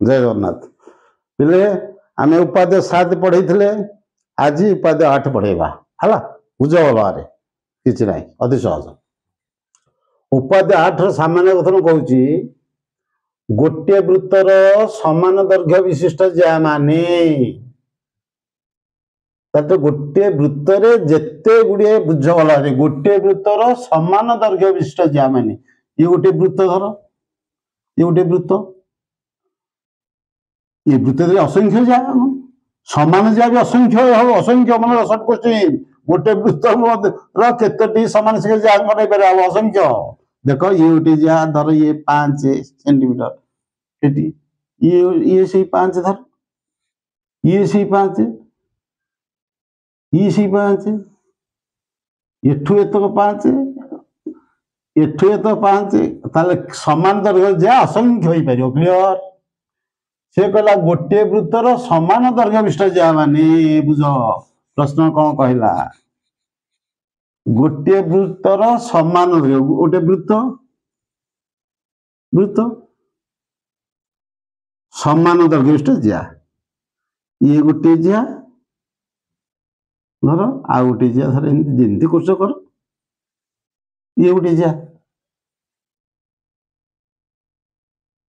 जय जगन्नाथ पिले आम उपाध्याय 7 पढ़े आज उपाध्याय 8 पढ़ेगा है बुझ भल कि ना अति सहज उपाध्याय 8 सामान्य कथन कहूँ गोटे वृत्तर समान दैर्घ्य विशिष्ट ज्या माने गोटे वृत्तर जिते गुड़े बुझ भल गोटे वृत्तर समान दैर्घ्य विशिष्ट ज्या माने ये गोटे वृत्त धर ये गोटे वृत्त ये वृत्त असंख्य जा समान जा भी असंख्य हम असंख्य मान सर्ट क्वेश्चन गोटे वृत्त केतोटी समान जा असंख्य देख ये गोटे जा धर ये 5 सेंटीमीटर ये से 5 धर ये से 5 ये से 5 एठू एतक 5 एठू एतक 5 ताले समान दैर्घ्य जा असंख्य हो पार क्लियर से कहला गोटे वृत्तर समान दैर्घ्य विशिष्ट ज्या माने बुझ प्रश्न कौन कहला गोटे वृत्तर समान गोटे वृत्त वृत्त समान दैर्घ्य विशिष्ट ज्या ये गोटे ज्या धर आ गोटे ज्या धर जमी कोर्स कर ये गोटे ज्या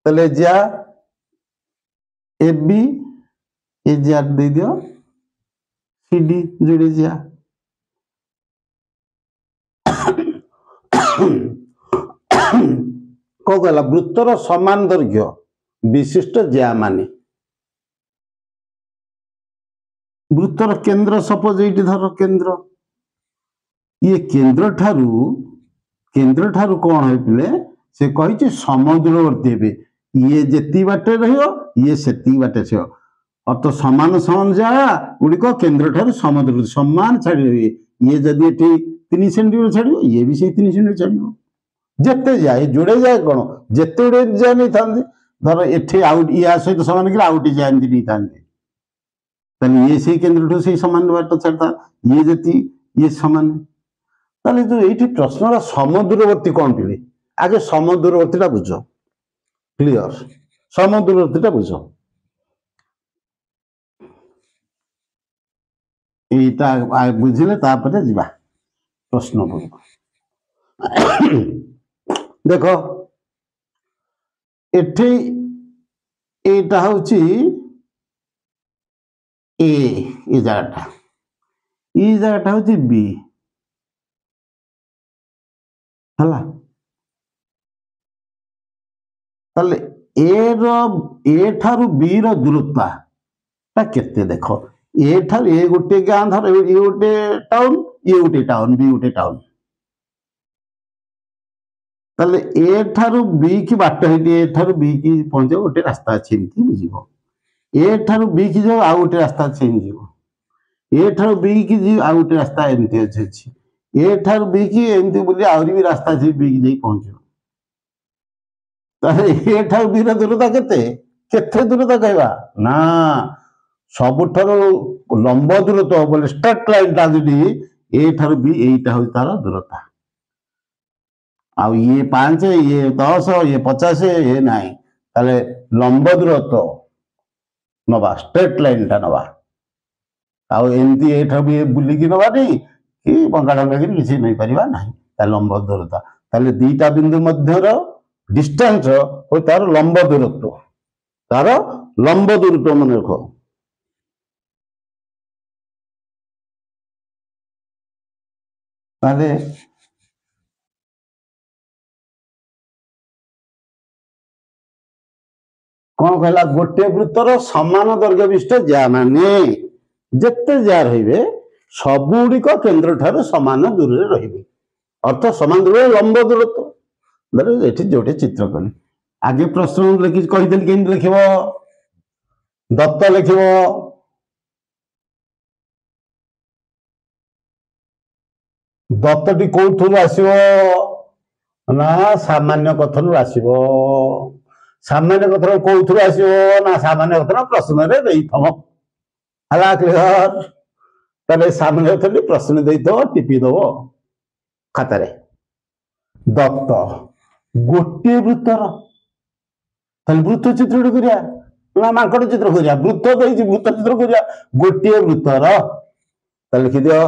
तले ज्या ए बी ए ज्या दे दियो सी डी जोड़े ज्या कौन कहला वृत्तर समान दैर्घ्य विशिष्ट ज्या माने वृत्तर केंद्र सपोज ये धर केंद्र ये केंद्र ठारू कौन है से कही समदूरवर्ती हे ये जेती बाटे ये सेती बाटे से अर्थ समान समान जा गुड़िक केंद्र ठारू समदूर समान छाड़ ये जदि 3 सेंटीमीटर छाड़ ये भी से 3 सेंटीमीटर छाड़ जिते जाए जोड़े जाए कौन जिते गुड़े जाए नहीं था धर एठे आउट या सहित समान कि आउट जाए नहीं था ये से केंद्र से समान बाट छाड़ता ये जति ये समान ताले जो ये प्रश्न समदूरवर्ती कौन पिले आगे समदूरवर्ती बुझ क्लियर समदूरवर्ती बुझ यहाँ बुझे जा प्रश्न देख एठे एटा हूँ ए जगटा हूँ बी है ताले ए ठारू बी रो दूरता केते देख ए ठारू ए गोटे गाँ धर ये गोटे टाउन बी गोटे टाउन ताले ए ठारू बी की बाट ए ठारू बी की पहुंचे गोटे रास्ता अच्छी बुझ ए ठारू बी की जो आ गोटे रास्ता अच्छे ए ठारू बी की जी आ गोटे रास्ता एमती अच्छी ए ठारू बी की एमती बोली आहरी भी रास्ता अच्छी बी की पहुंच ए ठारू बी दूरता केते दूरता कहवा ना सबुठार लंब दूरत्व बोले स्ट्रेट लाइन टा ए ठारू बी एटा हूँ तार दूरता आ ये 5 ये 10 ये 50 ये ना ताले लंब दूरत्व नवा स्ट्रेट लाइन टा नवा आमती एठा भी बुलिकी नवा नहीं कि बंका डंगा किसी नहीं पारिबा ना लंब दूरता ताले दीटा बिंदु मध्यर डिस्टेंस हो तार लंब दूरत्व मन रख ताले कौन कहला गोटे वृत्तर समान दैर्घ्य विशिष्ट ज्या माने जिते ज्या रे सबुड़िक केंद्र ठारू समान दूर रे अर्थ समान दूर लंब दूरत्व ये जोटे चित्र कली आगे प्रश्न लिखी कहीदेली केमती लिख दत्त लिख दत्तटी कौथु आसो ना सामान्य कथन आसो सामान्य कथन कौथु आसो ना सामान्य कथन प्रश्न है क्लियर ताले सामान्य कथन प्रश्न दे टिपी दब खातार दत्त गोटे वृत्तर वृत्त चित्र करिया ना मांकड़ चित्र खोजा वृत्त देइछि वृत्त चित्र खोजा गोटे वृत्तर लिखि दियो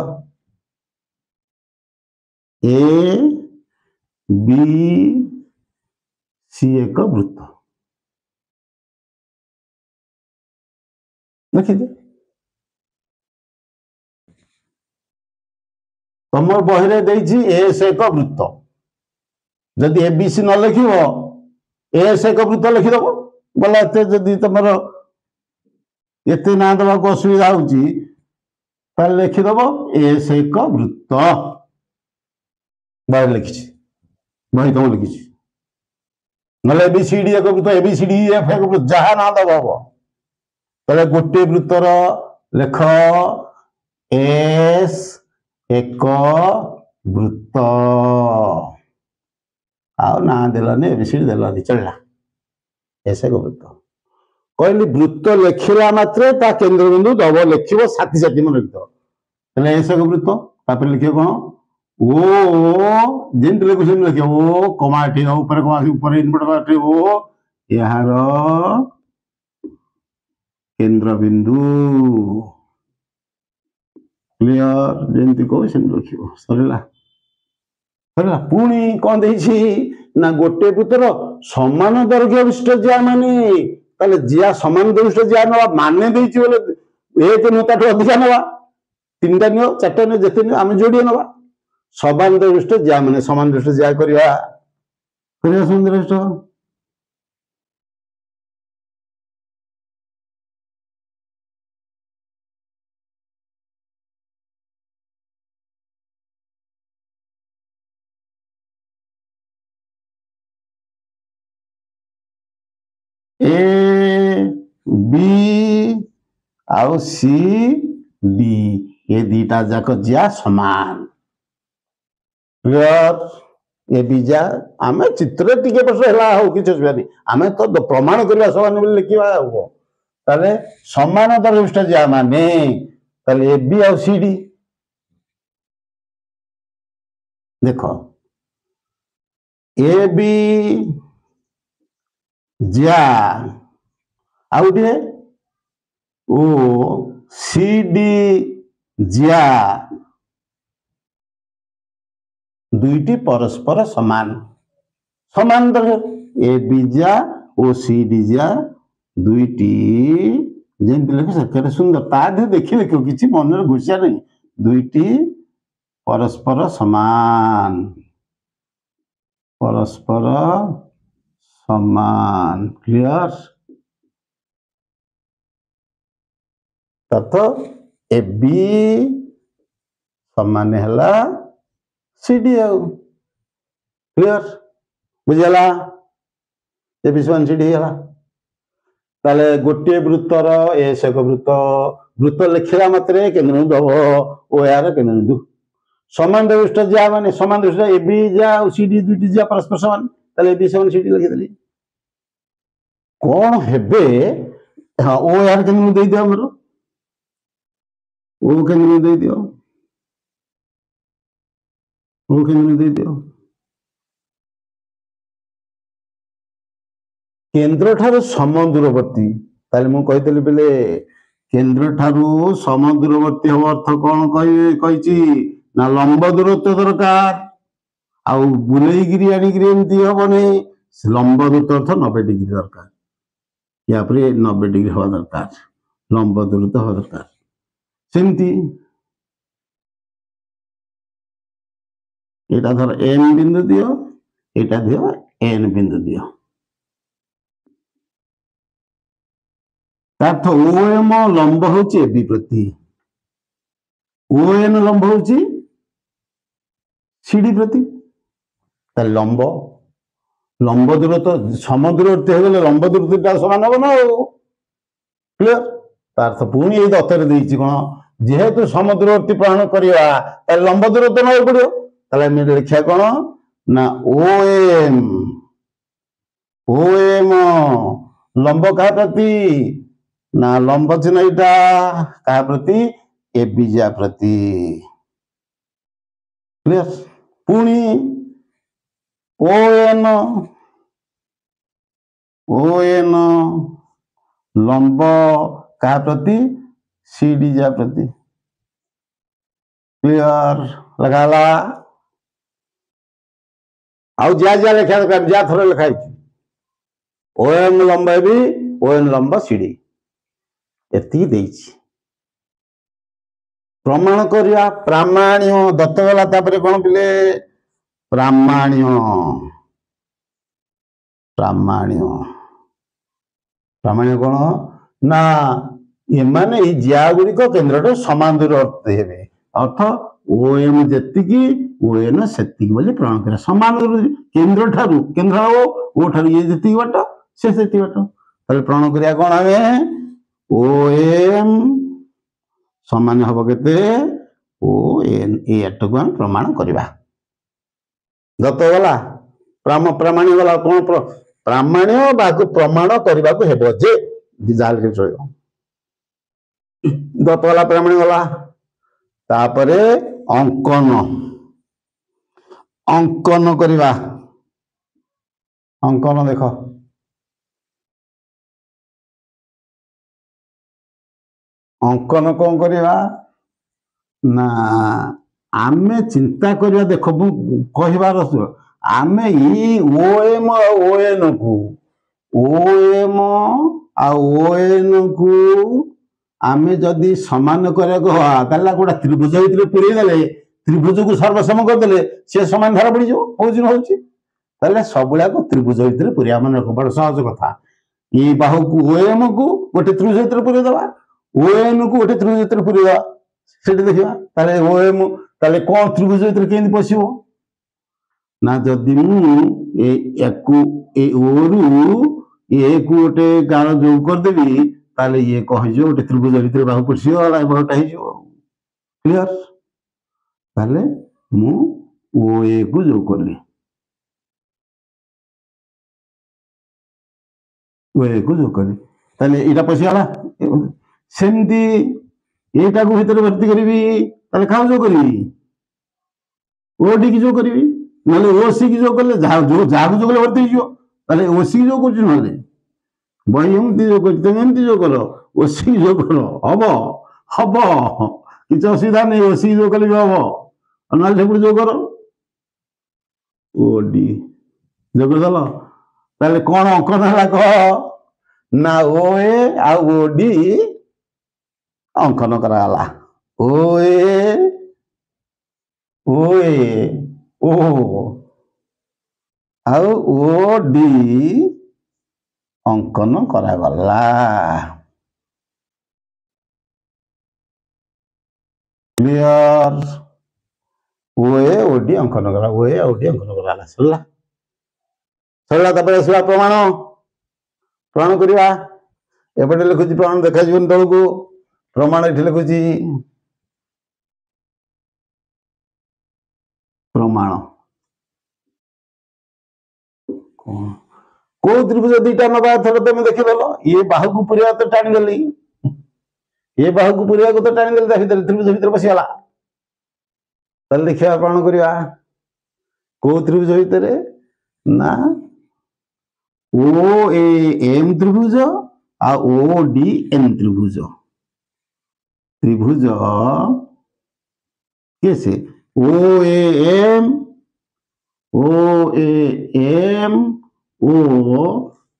ए बी सी एक वृत्त लिखि दियो तुम बही देइछि एस एक वृत्त जदि एबीसी न लिख एस एक वृत्त लिखिदेव बोला एते जदि तुम एते ना देवा असुविधा हो लिखिदेव एस एक वृत्त बही लिखी बही तुम लिखी ना एबीसीडी एक वृत्त एबीसीडी एफ एक वृत्त जहाँ ना दब हम गोटे वृत्तर लेख एस एक वृत्त आउ ना देलानी एबीसीडी देलानी चलला एस एक वृत्त कहली वृत्त लिखला मात्रे ता केंद्र बिंदु दब लिख साथी साथी मन लिखद एस एक वृत्त तापर लिखे कौन ओ जेमती लिखु सेमती लिखे ओ कमा ऊपर कमा ऊपर इनवर्टर ओ यार केंद्र बिंदु क्लियर जेमती कहो सेमती लिखिबो सरला सरला पुणी कौन देछि ना गोटे वृत्तर समान दैर्घ्य विशिष्ट जिया माने ताले जिया समान दैर्घ्य विशिष्ट जिया नवा माने देछि बोले एक नुताटो अधिका नवा तीनटा नियो चारटा नियो जते नियो आमे जोडिए नवा समान दैर्घ्य विशिष्ट जिया माने समान विशिष्ट जिया करिया समान दैर्घ्य विशिष्ट ए बी आउ सी डी ये दीटा जाक जिया समान क्लियर ये बीजा आमे चित्र टिके बस हला हो किछ असुविधा आमे तो प्रमाण करला समान बोली लिखिबा हो ताले समान दरविष्ट जिया माने ताले ए बी आउ सी डी देखो A B Jiya आउटे O C D जिया दुईटी परस्पर समान समान A B Jiya O C D जिया दुईटी जेमती लिख सके सुंदर ता देखी लिख किसी मन घुसिया नहीं दुईटी परस्पर समान परस्पर समान क्लियर तथ ए बी समान है सी डी आउ क्लियर बुझीगला ए बी समान सी डी है ताले गोटे वृत्तर एस एक वृत्त वृत्त लिखला मात्रे केंद्र दब ओ यार केंद्र बिंदु समान दृष्ट जा माने समान दृष्ट ए बी जा सी डी दुईटी जा परस्पर समान ताले ए बी समान सी डी लिखिदेली कौन हेबे हाँ ओ यार केंद्र दे दिया हमरो ओ केंद्र दे दियो ओ केंद्र दे दियो केंद्र ठारू समदूरवर्ती ताले मु कहितली बेले केंद्र ठारू समदूरवर्ती हो अर्थ कौन कहिछि ना लंब दूरत्व दरकार आउ बुलेगिरी आनिगिरी एमती हबनी लंब दूरत्व अर्थ 90 डिग्री दरकार या पर 90 डिग्री हवा दरकार लंब दूरत्व हवा दरकार सेमती एटा धर एन बिंदु दियो एटा दियो एन बिंदु दियो अर्थ ओएम लंब होची एबी प्रति ओएन लंब होची सीडी प्रति ता लंब लंब दूरत्व समदूरवर्ती हो लंब दूरत्व समान हम ना क्लियर अर्थ पुणी ये दत्तर देछि कोन जेहेतु समदूरवर्ती प्रमाण करिया ता लंब दूरत्व न पड़ियो ताले हम लिखिया कोन ना ओएम ओएम लंब का प्रति ना लंब चिन्ह यहाँ क्या प्रति ए बीजा प्रति क्लियर पुणी ओ एन लंब क्या प्रति सी डी जा प्रति क्लियर लगाला आउ जा जा लिखा दरकार जा थोड़ा लिखाई ओएम लंब भी ओएन लंब सीडी एति देइछि प्रमाण करिया प्रामाण्य दत्त गला तापरे कोन पिले प्रामाण्य प्रामाण्य प्रामाण्य कोन ना ये माने ई ज्या गुडी को केंद्रটো समान दूर अर्थ हेबे अर्थ ओएम जेतिकी ओएन सेतिकी बोली प्रमाण करे समान दूर केंद्र ठारू केंद्र ओ ठारू ये जेतिकी बाट से सेति बाट ताले प्रमाण करिया कोन हबे ओएम समान हब केते ओएन ए एटको हम प्रमाण करबा दत्त गला प्रामाण्य गला कोन प्रामाण्य बाकु प्रमाण करबा को हेबो जे जाल के चलो दत्त गला प्रामाण्य गला तापरे अंकन अंकन करबा अंकन देखो अंकन कौन करबा ना आमे चिंता करबा देखो कहबार आमे ई ओएम ओएन को ओएम आ ओएन को आमे जदि समान करे गवा ताला गोटा त्रिभुज भितर पुरै देले त्रिभुज को सर्वसम कर देले से समान धारा पड़ी जो होउछि होउछि ताले सबुला को त्रिभुज भितर पुरै मन बड़ सहज कथा ई बाहु को ओएम को गोटे त्रिभुज भितर पुरै दवा ओएन को गोटे त्रिभुज भितर पुरै दवा सेठी देखिबा ताले ओएम ताले कोन त्रिभुज भितर केंदी पसिबो ना जदि मु एकु ए ओरु ए को गोटे गार जो कर देबी ताले ये कह जो गोटे त्रिभुज भितर बाहु पसियो वाला बहुटा ही जो क्लियर ताले मु ओ ए को जो करली ओ ए को जो करली ताले इटा पसियाला सेमती एटा को भीतर भर्ती करबी ताले खाओ जो करबी ओडी की जो करबी नाले ओसी की जो करले जो जागु जो करले भर्ती जो ताले ओसी जो करछ नाले बही एमती जो कर तुम एमती जो करो ओसी जो करो हब हब किछ असुविधा नहीं ओसी जो कले हब नाले सेपुर जो करो ओडी जो कर दलो ताले कोन अंकन हला कह ना ओए आ ओडी अंकन कराला ओए ओए ओ आउ ओ डी अंकन करा गला क्लियर ओए ओडी अंकन करा ओए ओडी अंकन कराला सरला सरला तबे असला प्रमाण प्रमाण करिवा एपटे लिखुची प्रमाण देखा जीवन तळको प्रमाण एठी लिखुची प्रमाण को त्रिभुज दुईटा नबा थर तुम देखिदेल ये बाहु को पुरिया तो टाणी देली ये बाहु को पुरिया को तो टाणी देली देखिदेली त्रिभुज भीतर पसिगला ताले देखिया प्रमाण करिवा को त्रिभुज भीतर ना ओ ए एम त्रिभुज आ ओ डी एन त्रिभुज त्रिभुज कैसे ओ एम ओ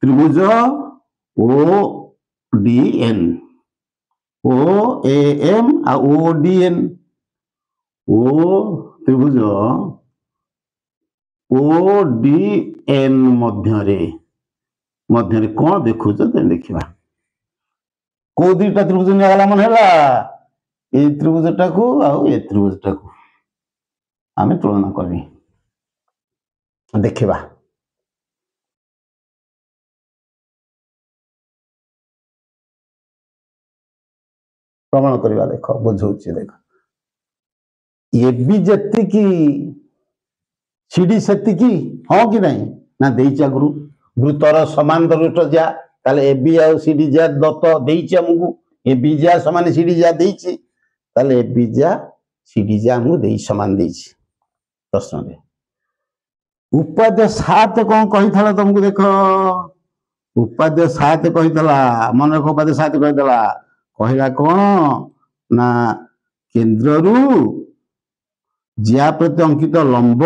त्रिभुज O D N O M आ ओ डी एन ओ त्रिभुज ओ डी एन मध्य कौन देखुच देखा को दुईटा त्रिभुज निगला मन है ए त्रिभुजटा को आउ ए त्रिभुजटा को आमे तुलना करबी देखिबा प्रमाण करबा देखो बुझौछि देखो ये भी जति की सीडी सेति की हो कि नहीं ना देइचा गुरु वृत्तर समान रुट जा ताले ए बी आ सीडी जा दत्त देइछि हमकु ए बी जा समान सीडी जा देइछि ताले ए बी जा सीडी जा हमकु देइ समान देइछि प्रश्न रे उपाध्याय 7 कौन कही था तुमको देखो उपादेय सात कहीदेला मन रख उपादेय सात कहीदेला कहला कौन ना केंद्र रु ज्या प्रति अंकित लंब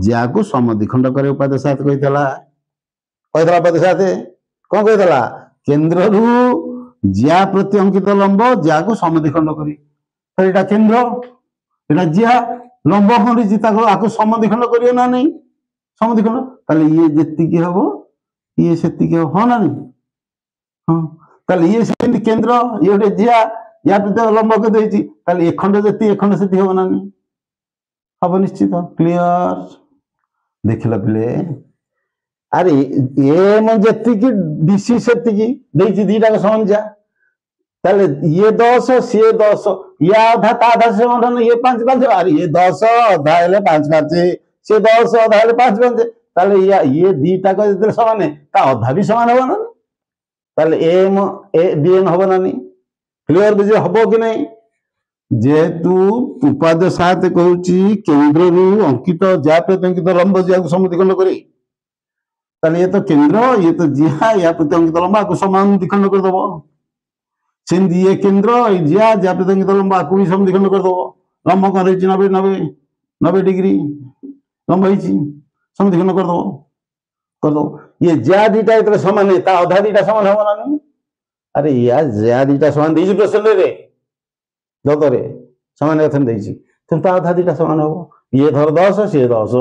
ज्या को समद्विखंड करे उपादेय सात कहीदेला उपादेय सात कौन कहीदेला केंद्र रु ज्या प्रति अंकित लंब ज्या को समद्विखंड करी एटा केंद्र एटा ज्या लंब खंडी आको समद्विखंड करियो ना नहीं समद्विखंड ताले ये जेतिकी हबो ये सेतिकी हो ना नहीं हाँ ताले ये सेति केंद्र ये गोटे ज्या या प्रति लंब के देछि ताले एक खंड जेति एक खंड सेति हो ना नहीं हबो निश्चित क्लियर देखिला पिले अरे ए म जेतिकी डीसी सेतिकी देछि दीटा के समान जा ताले ये 10 सी 10 या आधा ता आधा से मन ये 5 5 अरे ये 10 आधा हेले 5 5 से 10 आधा हेले 5 5 ताले ये दीटा को जते समान है ता आधा भी समान हो ना ताले एम ए डीएन हो ना नहीं क्लियर बुझे हबो कि नहीं जेतु उपादेय सात कहूची केंद्र रु अंकित ज्या प्रति अंकित लंब ज्या को समद्विखंड करे ताले ये तो केंद्र ये तो ज्या या प्रति अंकित लंब को समान द्विखंड कर दबो सिंधी ये केंद्र ज्या ज्या प्रति अंकित लंब को भी समद्विखंड कर दबो लंब कर 90 90 90 डिग्री लंब होईची समद्विखंड कर दो ये ज्या दीटा इतने समान है ता आधा दीटा समान हो ना नहीं अरे यार ज्या दीटा समान देछि प्रश्न रे जतरे समान कथन देछि तुम ता आधा दीटा समान हो ये धर 10 से 10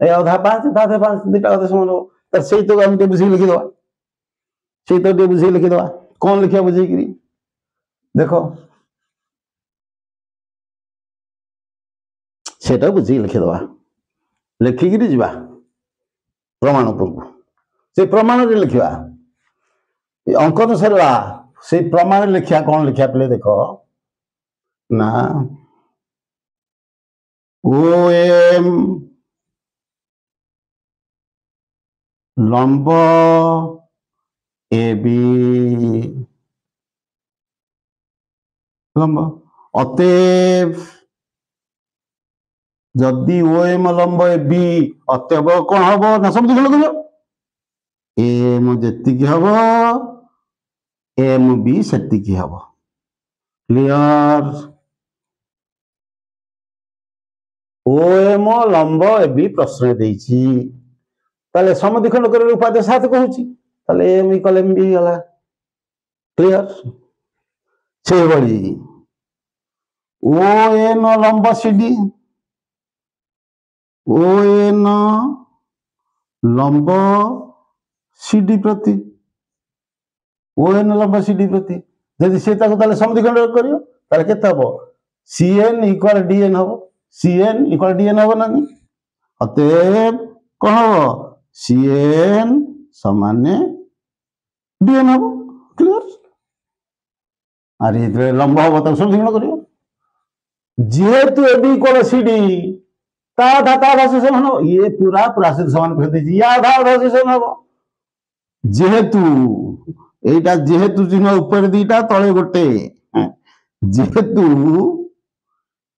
ए आधा 5 ता आधा 5 दीटा आधा समान हो त सेई तो हम बुझी लिखि दवा सेई तो बुझी लिखि दवा कौन लिखिया बुझी करी देखो सेटा बुझी लिखि दवा लिखिकी जीवा प्रमाण पूर्व से प्रमाण रे लिखिया अंकन सरला से प्रमाण लिखिया कौन लिखिया पहले देखो ना ओ एम लंब ए बी लंब अतएव जदि ओ एम लंब ए बी अतएव कौन हम ना समझ एम जेतिकी हम एम बी सेतिकी हम क्लियर ओ एम लंब ए बी प्रश्न देछि ताले समद्विखंड करे उपादेय सात कहूची ताले एम इक्वल एम बी गला क्लियर से बड़ी ओ एन लंब सीडी ओ एन लंब सीडी प्रति ओ एन लंब सीडी प्रति जदि से ताको ताले समद्विखंड करियो ताले केते हबो सीएन इक्वल डीएन हबो सीएन इक्वल डीएन हबो ना नहीं अतएव कौन हबो सीएन समान डीएन हबो क्लियर अरे इतने लंब हबो त समद्विखंड करियो जेहेतु एबी इक्वल सीडी ता आधा से समान हो ये पूरा पूरा से समान कर दीजिए या आधा से समान हो जेहेतु एटा जेहेतु चिन्ह ऊपर दीटा तले गोटे जेहेतु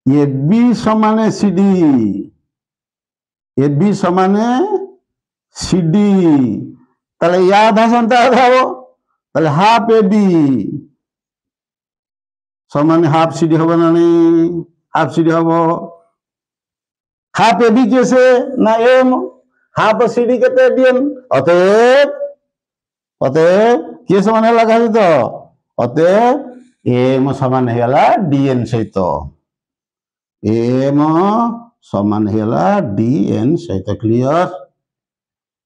ये बी समान सीडी ए बी समान सीडी ताले या आधा संता आधा हो ताले हाफ ए बी समान हाफ सीडी होबो ना नहीं हाफ सीडी होबो हाफ ए बी कैसे ना एम हाफ सीडी केते डीएन अतएव के समान लगा तो अतएव एम समान हेला डीएन सहित एम समान हेला डीएन सहित क्लियर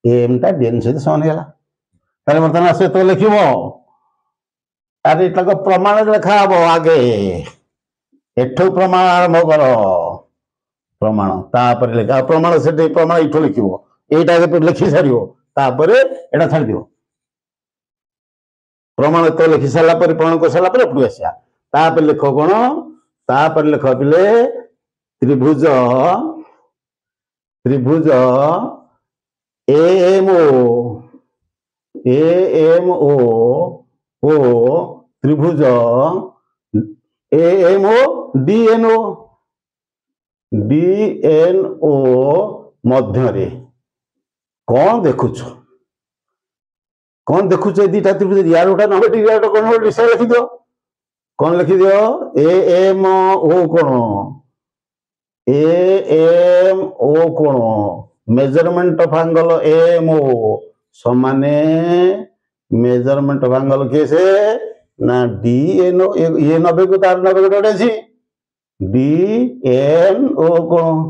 एम टा डीएन सहित समान हेला ताले वर्तमान से तो लिखिबो अरे इतक प्रमाण लिखा हबो आगे एठो प्रमाण आरंभ करो प्रमाण तापर लिखा प्रमाण से प्रमाण इठो लिखिबो एटा लिखि सारियो तापर एटा छाड़ दियो प्रमाण तो लिखि सारा पर प्रमाण को सारा पर उपड़ आसिया तापर लिख कोन तापर लिख बिले त्रिभुज त्रिभुज एएमओ ओ त्रिभुज एएमओ डीएनओ डीएनओ मध्य रे कौन देखुछ कौन देखु दीटा त्रिभुज यार गोटा 90 डिग्री यार कोण विषय लिखि दियो कौन लिखि दियो ए एम ओ कोण ए एम ओ कोण measurement of angle M O समाने मेजरमेंट ऑफ एंगल कैसे ना डी एन ओ ये 90 को तार 90 गोटे अछि डी एन ओ कोण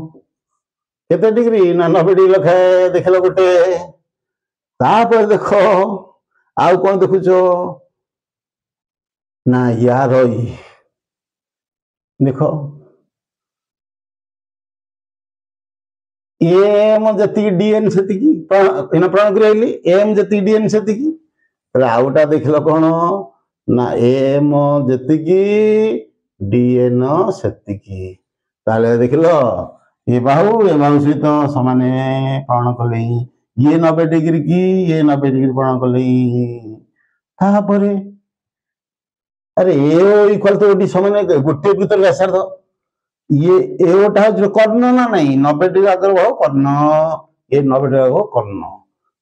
केते डिग्री ना 90 डिग्री लखाए देखलो गोटे तापर देखो आउ कौन देखुचो ना यार देखो एम जति डीएन से प्रण कर एम जति डीएन से आउटा देख लो कौन ना एम जी डीएन से देख लो ये बाहु सहित समाने प्रण कले ये 90 डिग्री की ये 90 डिग्री प्रण कले अरे ए इक्वल तो गोटे समाने गोटे वृत्तर व्यासार्ध ये एटा हूँ कर्ण ना नहीं 90 डिग्री आगे भाव कर्ण ये 90 डिग्री आगे कर्ण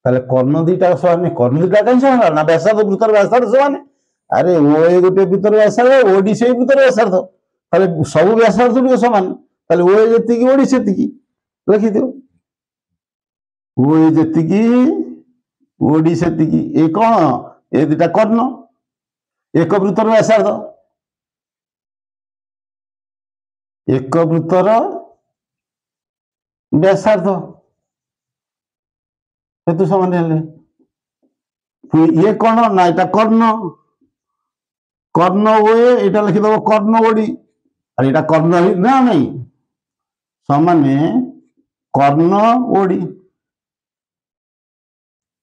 ताले कर्ण दीटा समान कर्ण दीटा कहीं समान ना व्यासार्ध वृत्तर व्यासार्ध समान अरे ओ ए गोटे वृत्तर व्यासार्ध ओडी से वृत्तर व्यासार्ध ताले सब व्यासार्ध गुड समान ताले ओ ए जति ओडी सेति लिखि दियो ओ ए जति ओडी सेति ए कौन ए दीटा कर्ण एक वृत्तर व्यासार्ध एक वृत्तर व्यासार्ध हेतु समान ये कौन ना এটা कर्ण कर्ण ओए এটা लिखि दबो कर्ण ओडी और এটা कर्ण ना नहीं समान कर्ण ओडी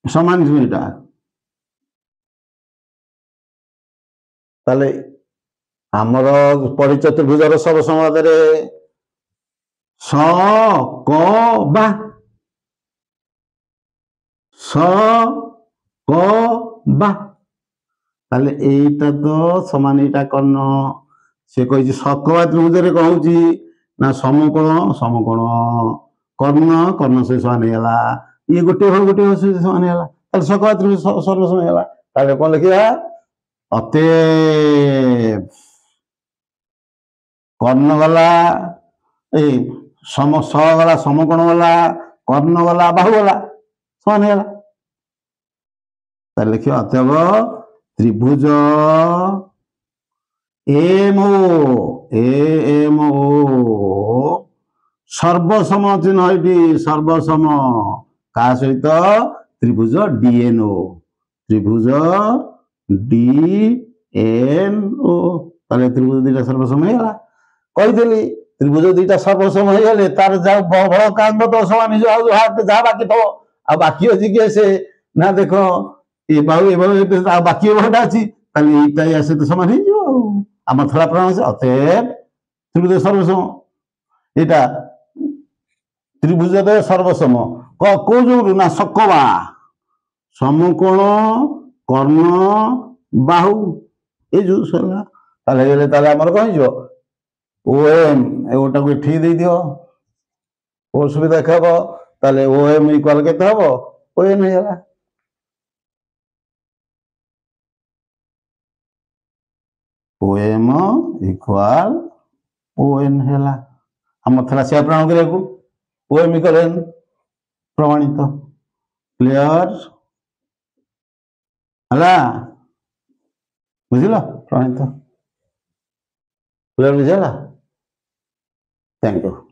समान এটা ताले आमर पढ़ी चतुर्भुजर सब समाज स क बा स क बा ताले एटा तो समान एटा कर्ण से कहि सकवा त्रिभुज कौन होची ना समकोण कर्ण कर्ण से समान हैला ये गोटे से समान हैला ताले सकवा त्रिभुज सर्व समान हैला ताले कोन लिखिया अतएव कर्ण गला सम स गला समकोण गला कर्ण गला बाहु गला समान है लिखिए अतएव त्रिभुज एम ओ सर्वसम चिन्ह ये सर्वसम का सहित त्रिभुज डीएनओ त्रिभुज डीएनओ ताले त्रिभुज दीटा सर्वसम है कही त्रिभुज दीटा सर्वसम हो तार कांग तो समान जहाँ बाकी थो आ बाकी अच्छी किए से ना देख ये बाहु बाकी बहुटा अच्छी ये से तो समान हो आम थोड़ा प्राण से अतएव त्रिभुज सर्वसम यहाँ त्रिभुज सर्वसम कौ जो ना सकवा समकोण कर्ण बाहु ये जो सरला आमर कह ओ एम एगोटा को ठीक दे दियो ओ सुविधा देखा ताले ओ एम इक्वल के हम ओ एन है O M equal O N है आम था से प्राण करा ओ एम इक्वल एन प्रमाणित क्लियर है बुझल प्रमाणित क्लियर बुझेगा थैंक यू।